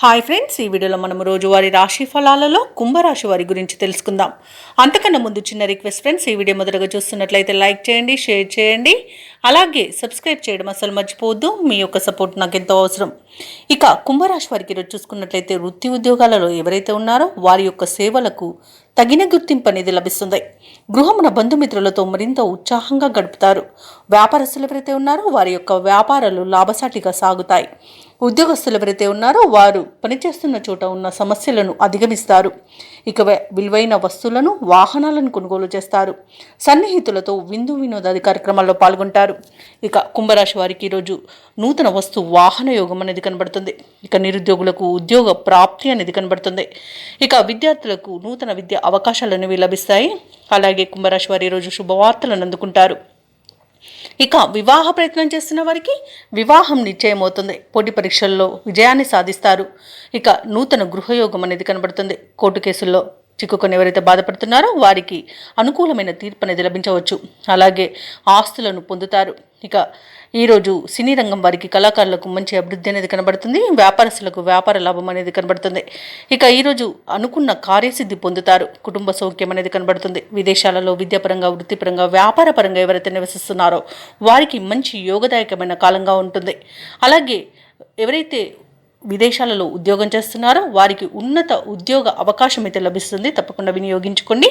Hi friends, ఈ వీడియోలో మనం రోజువారీ రాశి ఫలాలలో కుంభరాశి వారి గురించి తెలుసుకుందాం. అంతకన్నా ముందు చిన్న రిక్వెస్ట్ ఫ్రెండ్స్, ఈ వీడియో మొదటగా చూస్తున్నట్లయితే లైక్ చేయండి, షేర్ చేయండి, అలాగే సబ్స్క్రైబ్ చేయడం అసలు మర్చిపోవద్దు. మీ యొక్క సపోర్ట్ నాకు ఎంతో అవసరం. ఇక కుంభరాశి వారికి ఈరోజు చూసుకున్నట్లయితే వృత్తి ఉద్యోగాలలో ఎవరైతే ఉన్నారో వారి యొక్క సేవలకు తగిన గుర్తింపు అనేది లభిస్తుంది. గృహమున బంధుమిత్రులతో మరింత ఉత్సాహంగా గడుపుతారు. వ్యాపారస్తులు ఎవరైతే ఉన్నారో వారి యొక్క వ్యాపారాలు లాభసాటిగా సాగుతాయి. ఉద్యోగస్తులు ఎవరైతే ఉన్నారో వారు పనిచేస్తున్న చోట ఉన్న సమస్యలను అధిగమిస్తారు. ఇక విలువైన వస్తువులను, వాహనాలను కొనుగోలు చేస్తారు. సన్నిహితులతో విందు వినోదాది కార్యక్రమాల్లో పాల్గొంటారు. ఇక కుంభరాశి వారికి ఈరోజు నూతన వస్తు వాహన యోగం అనేది కనబడుతుంది. ఇక నిరుద్యోగులకు ఉద్యోగ ప్రాప్తి అనేది కనబడుతుంది. ఇక విద్యార్థులకు నూతన విద్యా అవకాశాలు అనేవి లభిస్తాయి. అలాగే కుంభరాశి వారి ఈరోజు శుభవార్తలను అందుకుంటారు. ఇక వివాహ ప్రయత్నం చేస్తున్న వారికి వివాహం నిశ్చయమవుతుంది. పోటీ పరీక్షల్లో విజయాన్ని సాధిస్తారు. ఇక నూతన గృహయోగం అనేది కనబడుతుంది. కోర్టు కేసుల్లో చిక్కుకొని ఎవరైతే బాధపడుతున్నారో వారికి అనుకూలమైన తీర్పు అనేది లభించవచ్చు. అలాగే ఆస్తులను పొందుతారు. ఇక ఈరోజు సినీ రంగం వారికి కళాకారులకు మంచి అభివృద్ధి అనేది కనబడుతుంది. వ్యాపారస్తులకు వ్యాపార లాభం అనేది కనబడుతుంది. ఇక ఈరోజు అనుకున్న కార్యసిద్ధి పొందుతారు. కుటుంబ సౌఖ్యం అనేది కనబడుతుంది. విదేశాలలో విద్యాపరంగా, వృత్తిపరంగా, వ్యాపారపరంగా ఎవరైతే నివసిస్తున్నారో వారికి మంచి యోగదాయకమైన కాలంగా ఉంటుంది. అలాగే ఎవరైతే విదేశాలలో ఉద్యోగం చేస్తున్నారో వారికి ఉన్నత ఉద్యోగ అవకాశం అయితే లభిస్తుంది. తప్పకుండా వినియోగించుకోండి.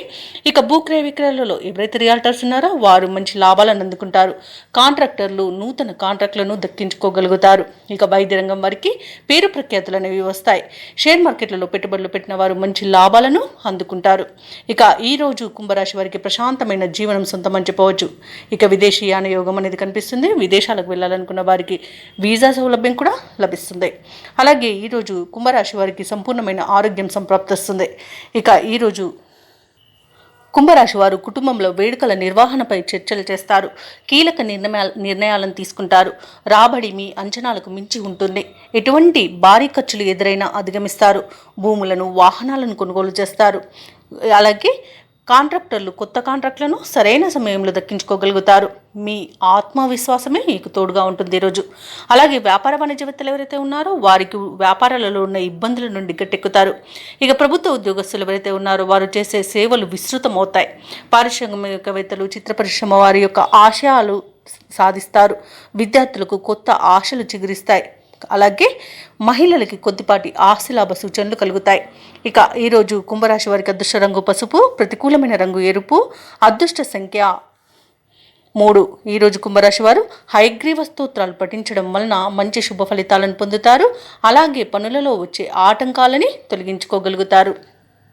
ఇక భూక్రయ విక్రయాలలో ఎవరైతే రియాల్టర్స్ ఉన్నారో వారు మంచి లాభాలను అందుకుంటారు. కాంట్రాక్టర్లు నూతన కాంట్రాక్టులను దక్కించుకోగలుగుతారు. ఇక వైద్య రంగం వారికి పేరు ప్రఖ్యాతులు అనేవి వస్తాయి. షేర్ మార్కెట్లలో పెట్టుబడులు పెట్టిన వారు మంచి లాభాలను అందుకుంటారు. ఇక ఈరోజు కుంభరాశి వారికి ప్రశాంతమైన జీవనం సొంతమని చెప్పవచ్చు. ఇక విదేశీయాన యోగం అనేది కనిపిస్తుంది. విదేశాలకు వెళ్ళాలనుకున్న వారికి వీసా సౌలభ్యం కూడా లభిస్తుంది. అలాగే ఈరోజు కుంభరాశి వారికి సంపూర్ణమైన ఆరోగ్యం సంప్రాప్తిస్తుంది. ఇక ఈరోజు కుంభరాశి వారు కుటుంబంలో వేడుకల నిర్వహణపై చర్చలు చేస్తారు. కీలక నిర్ణయాలను తీసుకుంటారు. రాబడి మీ అంచనాలకు మించి ఉంటుంది. ఎటువంటి భారీ ఖర్చులు ఎదురైనా అధిగమిస్తారు. భూములను, వాహనాలను కొనుగోలు చేస్తారు. అలాగే కాంట్రాక్టర్లు కొత్త కాంట్రాక్టులను సరైన సమయంలో దక్కించుకోగలుగుతారు. మీ ఆత్మవిశ్వాసమే మీకు తోడుగా ఉంటుంది ఈరోజు. అలాగే వ్యాపార వాణిజ్యవేత్తలు ఎవరైతే ఉన్నారో వారికి వ్యాపారాలలో ఉన్న ఇబ్బందుల నుండి గట్టెక్కుతారు. ఇక ప్రభుత్వ ఉద్యోగస్తులు ఎవరైతే ఉన్నారో వారు చేసే సేవలు విస్తృతమవుతాయి. పారిశ్రామికవేత్తలు, చిత్ర పరిశ్రమ వారి యొక్క ఆశయాలు సాధిస్తారు. విద్యార్థులకు కొత్త ఆశలు చిగురిస్తాయి. అలాగే మహిళలకి కొద్దిపాటి ఆస్తిలాభ సూచనలు కలుగుతాయి. ఇక ఈరోజు కుంభరాశి వారికి అదృష్ట రంగు పసుపు, ప్రతికూలమైన రంగు ఎరుపు, అదృష్ట సంఖ్య 3. ఈరోజు కుంభరాశి వారు హయగ్రీవ స్తోత్రాలు పఠించడం వలన మంచి శుభ ఫలితాలను పొందుతారు. అలాగే పనులలో వచ్చే ఆటంకాలని తొలగించుకోగలుగుతారు.